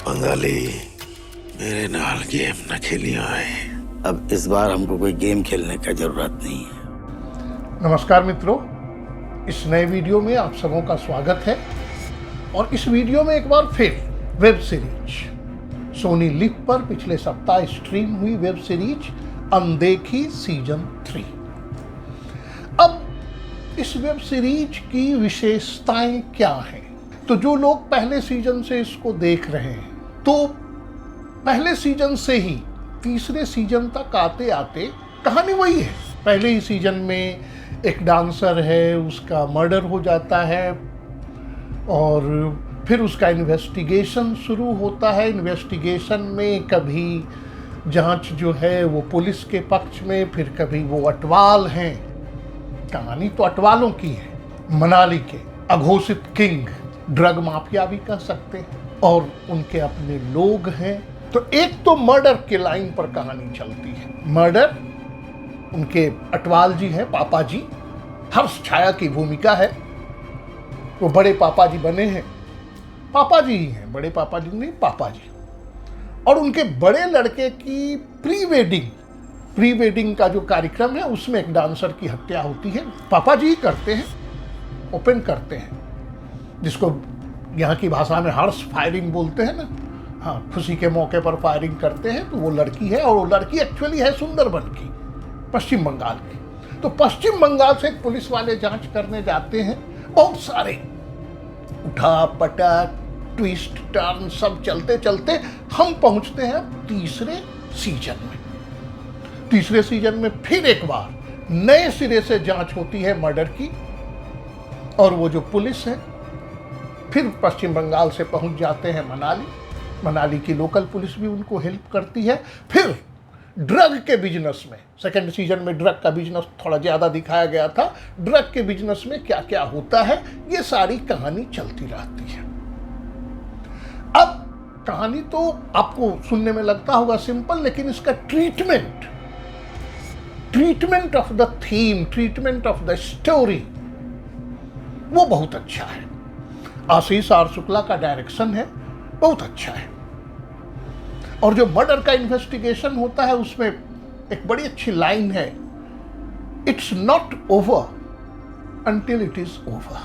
बंगाली मेरे नाल गेम न खेलियो है। अब इस बार हमको कोई गेम खेलने का जरूरत नहीं है। नमस्कार मित्रों, इस नए वीडियो में आप सबों का स्वागत है। और इस वीडियो में एक बार फिर वेब सीरीज सोनी लिव पर पिछले सप्ताह स्ट्रीम हुई वेब सीरीज अनदेखी सीजन 3। अब इस वेब सीरीज की विशेषताएं क्या हैं? तो जो लोग पहले सीजन से इसको देख रहे हैं, तो पहले सीजन से ही तीसरे सीजन तक आते आते कहानी वही है। पहले ही सीजन में एक डांसर है, उसका मर्डर हो जाता है और फिर उसका इन्वेस्टिगेशन शुरू होता है। इन्वेस्टिगेशन में कभी जांच जो है वो पुलिस के पक्ष में, फिर कभी वो अटवाल हैं। कहानी तो अटवालों की है, मनाली के अघोषित किंग, ड्रग माफिया भी कह सकते हैं, और उनके अपने लोग हैं। तो एक तो मर्डर के लाइन पर कहानी चलती है। मर्डर उनके अटवाल जी हैं, पापा जी, हर्ष छाया की भूमिका है। वो बड़े पापा जी बने हैं, पापा जी ही हैं, बड़े पापा जी नहीं, पापा जी। और उनके बड़े लड़के की प्री वेडिंग का जो कार्यक्रम है उसमें एक डांसर की हत्या होती है। पापा जी ही करते हैं, ओपन करते हैं, जिसको यहाँ की भाषा में हर्ष फायरिंग बोलते हैं ना। हाँ, खुशी के मौके पर फायरिंग करते हैं। तो वो लड़की है, और वो लड़की एक्चुअली है सुंदरबन की, पश्चिम बंगाल की। तो पश्चिम बंगाल से पुलिस वाले जांच करने जाते हैं। बहुत सारे उठा पटक, ट्विस्ट टर्न सब चलते चलते हम पहुंचते हैं तीसरे सीजन में। तीसरे सीजन में फिर एक बार नए सिरे से जांच होती है मर्डर की, और वो जो पुलिस है फिर पश्चिम बंगाल से पहुंच जाते हैं मनाली की लोकल पुलिस भी उनको हेल्प करती है। फिर ड्रग के बिजनेस में, सेकंड सीजन में ड्रग का बिजनेस थोड़ा ज़्यादा दिखाया गया था। ड्रग के बिजनेस में क्या क्या होता है, ये सारी कहानी चलती रहती है। अब कहानी तो आपको सुनने में लगता होगा सिंपल, लेकिन इसका treatment of the theme, treatment of the story, वो बहुत अच्छा है। आशीष आर शुक्ला का डायरेक्शन है, बहुत अच्छा है। और जो मर्डर का इन्वेस्टिगेशन होता है उसमें एक बड़ी अच्छी लाइन है, it's not over until it is over.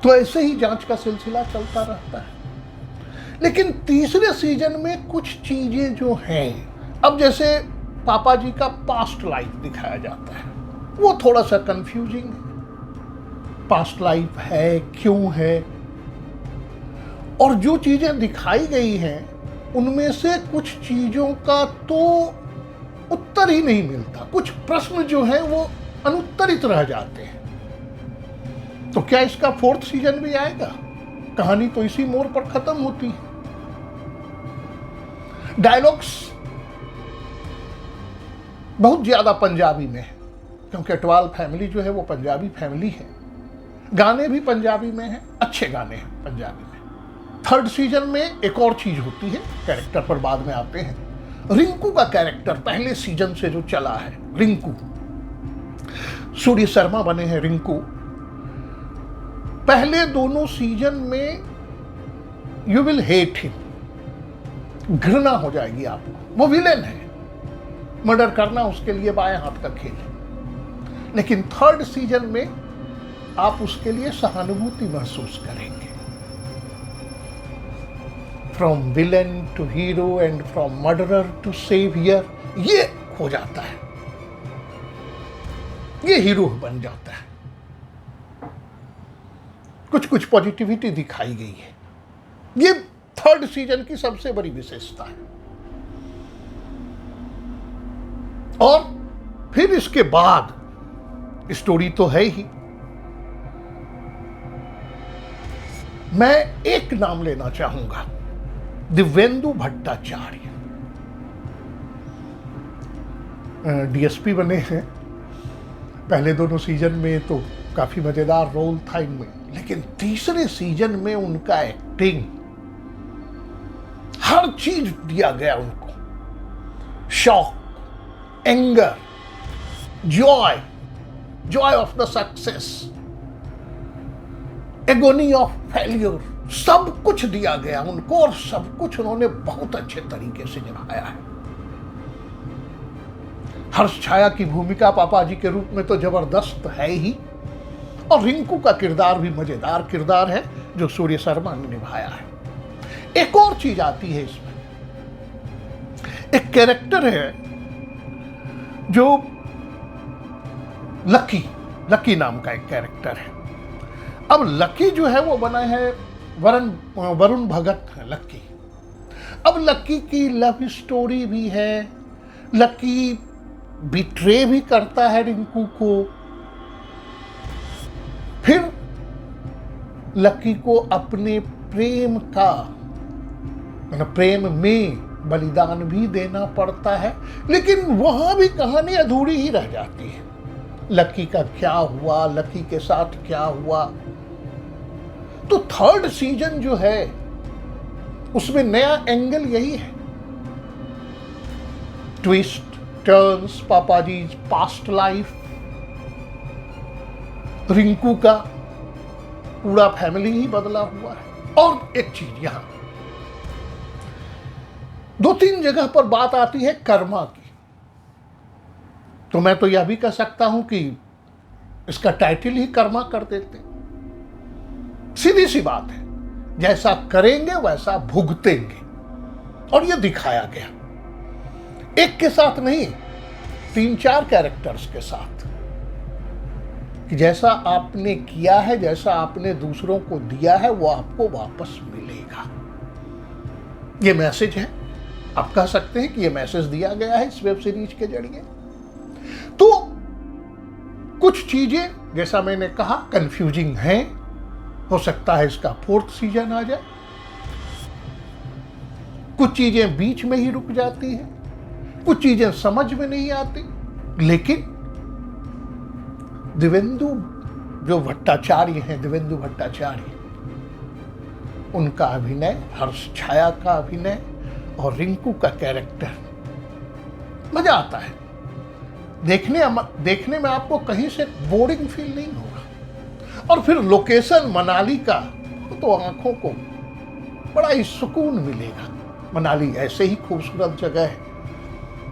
तो ऐसे ही जांच का सिलसिला चलता रहता है। लेकिन तीसरे सीजन में कुछ चीजें जो हैं, अब जैसे पापा जी का पास्ट लाइफ दिखाया जाता है, वो थोड़ा सा कंफ्यूजिंग है। पास्ट लाइफ है, क्यों है, और जो चीजें दिखाई गई हैं उनमें से कुछ चीजों का तो उत्तर ही नहीं मिलता। कुछ प्रश्न जो हैं वो अनुत्तरित रह जाते हैं। तो क्या इसका फोर्थ सीजन भी आएगा? कहानी तो इसी मोड़ पर खत्म होती है। डायलॉग्स बहुत ज्यादा पंजाबी में है, क्योंकि अटवाल फैमिली जो है वो पंजाबी फैमिली है। गाने भी पंजाबी में हैं, अच्छे गाने हैं पंजाबी में। थर्ड सीजन में एक और चीज होती है, कैरेक्टर पर बाद में आते हैं। रिंकू का कैरेक्टर पहले सीजन से जो चला है, रिंकू, सूर्य शर्मा बने हैं रिंकू। पहले दोनों सीजन में यू विल हेट हिम, घृणा हो जाएगी आपको। वो विलेन है, मर्डर करना उसके लिए बाएं हाथ का खेल है। लेकिन थर्ड सीजन में आप उसके लिए सहानुभूति महसूस करेंगे। From villain to hero and from murderer to saviour, ये हो जाता है, ये हीरो बन जाता है। कुछ पॉजिटिविटी दिखाई गई है। ये थर्ड सीजन की सबसे बड़ी विशेषता है। और फिर इसके बाद स्टोरी तो है ही। मैं एक नाम लेना चाहूंगा, दिव्येंदु भट्टाचार्य। डीएसपी बने हैं। पहले दोनों सीजन में तो काफी मजेदार रोल था इनमें, लेकिन तीसरे सीजन में उनका एक्टिंग, हर चीज दिया गया उनको। Shock, anger, Joy of the success, agony of failure, सब कुछ दिया गया उनको और सब कुछ उन्होंने बहुत अच्छे तरीके से निभाया है। हर्ष छाया की भूमिका पापा जी के रूप में तो जबरदस्त है ही, और रिंकू का किरदार भी मजेदार किरदार है जो सूर्य शर्मा ने निभाया है। एक और चीज आती है इसमें, एक कैरेक्टर है जो लकी नाम का एक कैरेक्टर है। अब लकी जो है वो बना है वरुण भगत है लकी। अब लकी की लव स्टोरी भी है, लकी बिट्रे भी करता है रिंकू को, फिर लकी को अपने प्रेम में बलिदान भी देना पड़ता है, लेकिन वहां भी कहानी अधूरी ही रह जाती है। लकी का क्या हुआ, लकी के साथ क्या हुआ। तो थर्ड सीजन जो है उसमें नया एंगल यही है, ट्विस्ट टर्न्स, पापा जी पास्ट लाइफ, रिंकू का पूरा फैमिली ही बदला हुआ है। और एक चीज यहां 2-3 जगह पर बात आती है कर्मा की, तो मैं तो यह भी कह सकता हूं कि इसका टाइटल ही कर्मा कर देते। सीधी सी बात है, जैसा करेंगे वैसा भुगतेंगे, और यह दिखाया गया। एक के साथ नहीं, 3-4 कैरेक्टर्स के साथ, कि जैसा आपने किया है, जैसा आपने दूसरों को दिया है, वो आपको वापस मिलेगा। ये मैसेज है, आप कह सकते हैं कि ये मैसेज दिया गया है इस वेब सीरीज के जरिए। तो कुछ चीजें जैसा मैंने कहा कंफ्यूजिंग हैं, हो सकता है इसका 4th सीजन आ जाए। कुछ चीजें बीच में ही रुक जाती हैं, कुछ चीजें समझ में नहीं आती, लेकिन दिव्येंदु जो भट्टाचार्य हैं, दिव्येंदु भट्टाचार्य, उनका अभिनय, हर्ष छाया का अभिनय और रिंकू का कैरेक्टर, मजा आता है देखने में। आपको कहीं से बोरिंग फील नहीं होगा। और फिर लोकेशन मनाली का, तो आंखों को बड़ा ही सुकून मिलेगा। मनाली ऐसे ही खूबसूरत जगह है,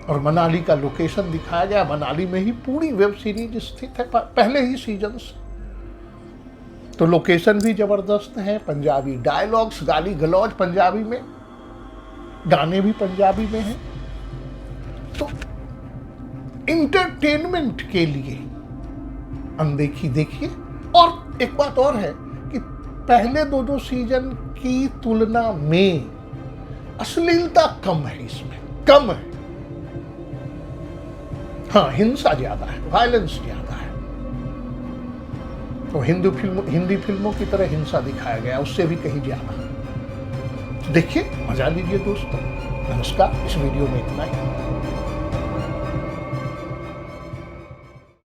और मनाली का लोकेशन दिखाया गया। मनाली में ही पूरी वेब सीरीज स्थित है पहले ही सीजन से। तो लोकेशन भी जबरदस्त है, पंजाबी डायलॉग्स, गाली गलौज पंजाबी में, गाने भी पंजाबी में हैं। तो इंटरटेनमेंट के लिए अनदेखी देखिए। और एक बात और है कि पहले 2 सीजन की तुलना में अश्लीलता कम है, इसमें कम है। हाँ, हिंसा ज्यादा है, वायलेंस ज्यादा है। तो हिंदी फिल्मों की तरह हिंसा दिखाया गया, उससे भी कहीं ज्यादा। देखिए, मजा लीजिए दोस्तों। नमस्कार, इस वीडियो में इतना ही।